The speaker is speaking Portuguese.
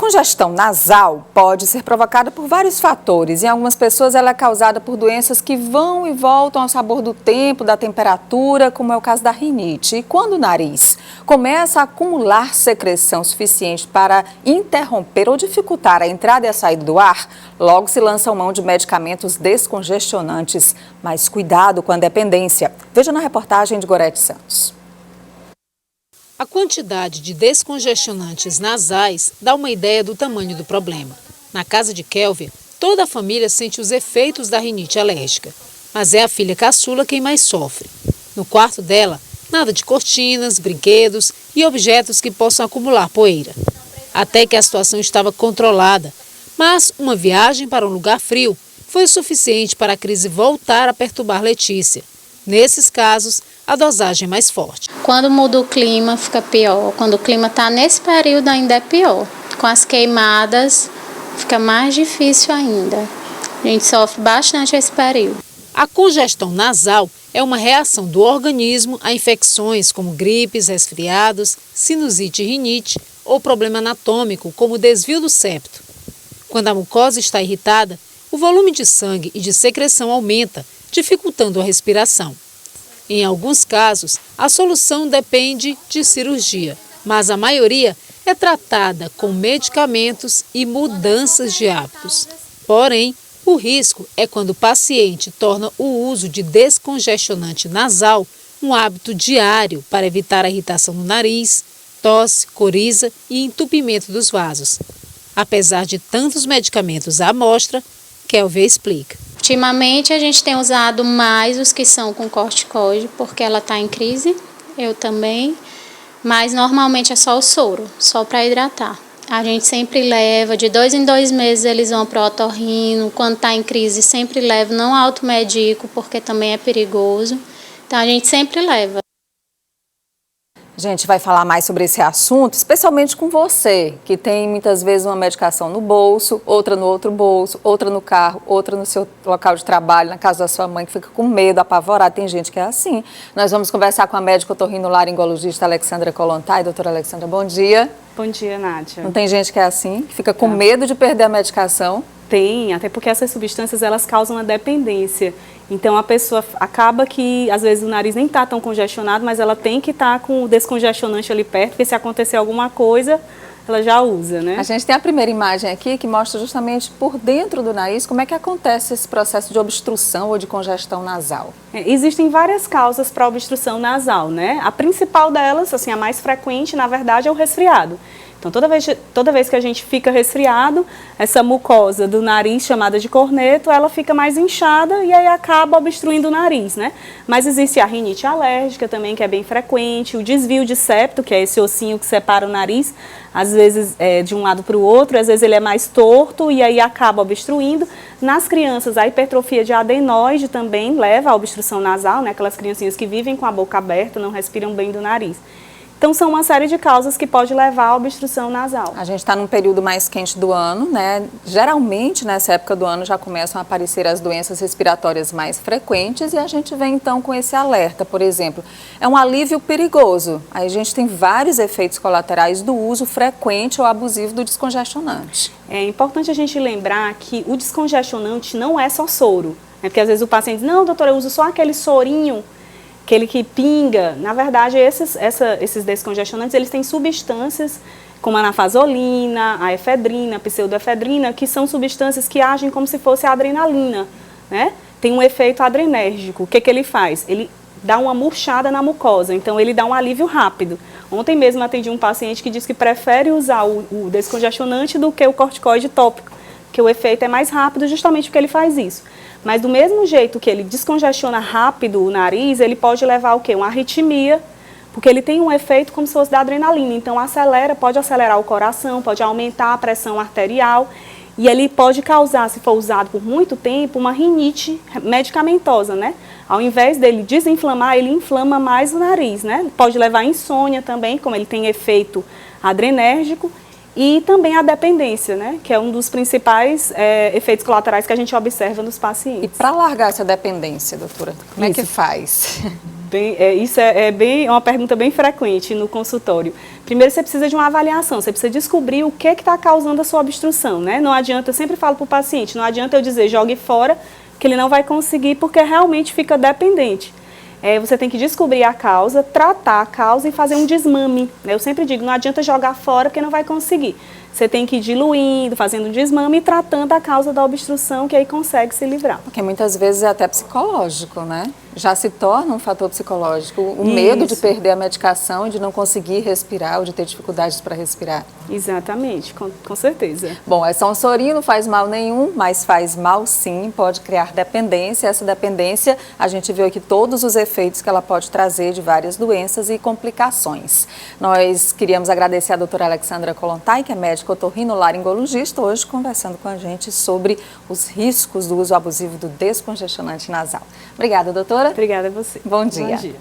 congestão nasal pode ser provocada por vários fatores. Em algumas pessoas ela é causada por doenças que vão e voltam ao sabor do tempo, da temperatura, como é o caso da rinite. E quando o nariz começa a acumular secreção suficiente para interromper ou dificultar a entrada e a saída do ar, logo se lança mão de medicamentos descongestionantes. Mas cuidado com a dependência. Veja na reportagem de Gorete Santos. A quantidade de descongestionantes nasais dá uma ideia do tamanho do problema. Na casa de Kelvia, toda a família sente os efeitos da rinite alérgica, mas é a filha caçula quem mais sofre. No quarto dela, nada de cortinas, brinquedos e objetos que possam acumular poeira. Até que a situação estava controlada, mas uma viagem para um lugar frio foi o suficiente para a crise voltar a perturbar Letícia. Nesses casos, a dosagem é mais forte. Quando muda o clima, fica pior. Quando o clima está nesse período, ainda é pior. Com as queimadas, fica mais difícil ainda. A gente sofre bastante esse período. A congestão nasal é uma reação do organismo a infecções como gripes, resfriados, sinusite e rinite ou problema anatômico como o desvio do septo. Quando a mucosa está irritada, o volume de sangue e de secreção aumenta, dificultando a respiração. Em alguns casos, a solução depende de cirurgia, mas a maioria é tratada com medicamentos e mudanças de hábitos. Porém, o risco é quando o paciente torna o uso de descongestionante nasal um hábito diário para evitar a irritação no nariz, tosse, coriza e entupimento dos vasos. Apesar de tantos medicamentos à amostra, Kelvia explica. Ultimamente a gente tem usado mais os que são com corticoide, porque ela está em crise, eu também, mas normalmente é só o soro, só para hidratar. A gente sempre leva, de 2 em 2 meses eles vão para o otorrino, quando está em crise sempre leva, não automedico, porque também é perigoso, então a gente sempre leva. A gente vai falar mais sobre esse assunto, especialmente com você, que tem muitas vezes uma medicação no bolso, outra no outro bolso, outra no carro, outra no seu local de trabalho, na casa da sua mãe, que fica com medo, apavorada. Tem gente que é assim. Nós vamos conversar com a médica otorrinolaringologista Alexandra Kollontai. Doutora Alexandra, bom dia. Bom dia, Nádia. Não tem gente que é assim, que fica com medo de perder a medicação? Tem, até porque essas substâncias elas causam a dependência. Então a pessoa acaba que às vezes o nariz nem está tão congestionado, mas ela tem que estar com o descongestionante ali perto, porque se acontecer alguma coisa, ela já usa, né? A gente tem a primeira imagem aqui que mostra justamente por dentro do nariz como é que acontece esse processo de obstrução ou de congestão nasal. Existem várias causas para obstrução nasal, né? A principal delas, assim, a mais frequente, na verdade, é o resfriado. Então, toda vez que a gente fica resfriado, essa mucosa do nariz, chamada de corneto, ela fica mais inchada e aí acaba obstruindo o nariz, né? Mas existe a rinite alérgica também, que é bem frequente, o desvio de septo, que é esse ossinho que separa o nariz, às vezes de um lado para o outro, às vezes ele é mais torto e aí acaba obstruindo. Nas crianças, a hipertrofia de adenoide também leva à obstrução nasal, né? Aquelas criancinhas que vivem com a boca aberta, não respiram bem do nariz. Então, são uma série de causas que pode levar à obstrução nasal. A gente está num período mais quente do ano, né? Geralmente, nessa época do ano, já começam a aparecer as doenças respiratórias mais frequentes e a gente vem, então, com esse alerta, por exemplo. É um alívio perigoso. Aí a gente tem vários efeitos colaterais do uso frequente ou abusivo do descongestionante. É importante a gente lembrar que o descongestionante não é só soro, né? Porque, às vezes, o paciente diz, não, doutora, eu uso só aquele sorinho, aquele que pinga. Na verdade, esses descongestionantes, eles têm substâncias como a anafazolina, a efedrina, a pseudoefedrina, que são substâncias que agem como se fosse a adrenalina, né? Tem um efeito adrenérgico. O que ele faz? Ele dá uma murchada na mucosa, então ele dá um alívio rápido. Ontem mesmo atendi um paciente que disse que prefere usar o descongestionante do que o corticoide tópico, que o efeito é mais rápido justamente porque ele faz isso. Mas do mesmo jeito que ele descongestiona rápido o nariz, ele pode levar o quê? Uma arritmia, porque ele tem um efeito como se fosse da adrenalina. Então pode acelerar o coração, pode aumentar a pressão arterial e ele pode causar, se for usado por muito tempo, uma rinite medicamentosa, né? Ao invés dele desinflamar, ele inflama mais o nariz, né? Pode levar a insônia também, como ele tem efeito adrenérgico. E também a dependência, né? Que é um dos principais efeitos colaterais que a gente observa nos pacientes. E para largar essa dependência, doutora, como é que faz? Isso é uma pergunta bem frequente no consultório. Primeiro, você precisa de uma avaliação, você precisa descobrir o que está causando a sua obstrução, né? Não adianta, eu sempre falo para o paciente, não adianta eu dizer jogue fora, que ele não vai conseguir, porque realmente fica dependente. Você tem que descobrir a causa, tratar a causa e fazer um desmame. Eu sempre digo, não adianta jogar fora, porque não vai conseguir. Você tem que ir diluindo, fazendo um desmame e tratando a causa da obstrução, que aí consegue se livrar. Porque muitas vezes é até psicológico, né? Já se torna um fator psicológico. O medo de perder a medicação, de não conseguir respirar ou de ter dificuldades para respirar. Exatamente, com certeza. Bom, essa sorinho não faz mal nenhum, mas faz mal sim, pode criar dependência. Essa dependência, a gente viu aqui todos os efeitos que ela pode trazer de várias doenças e complicações. Nós queríamos agradecer a doutora Alexandra Kollontai, que é médica otorrinolaringologista, hoje conversando com a gente sobre os riscos do uso abusivo do descongestionante nasal. Obrigada, doutora. Obrigada a você. Bom dia. Bom dia.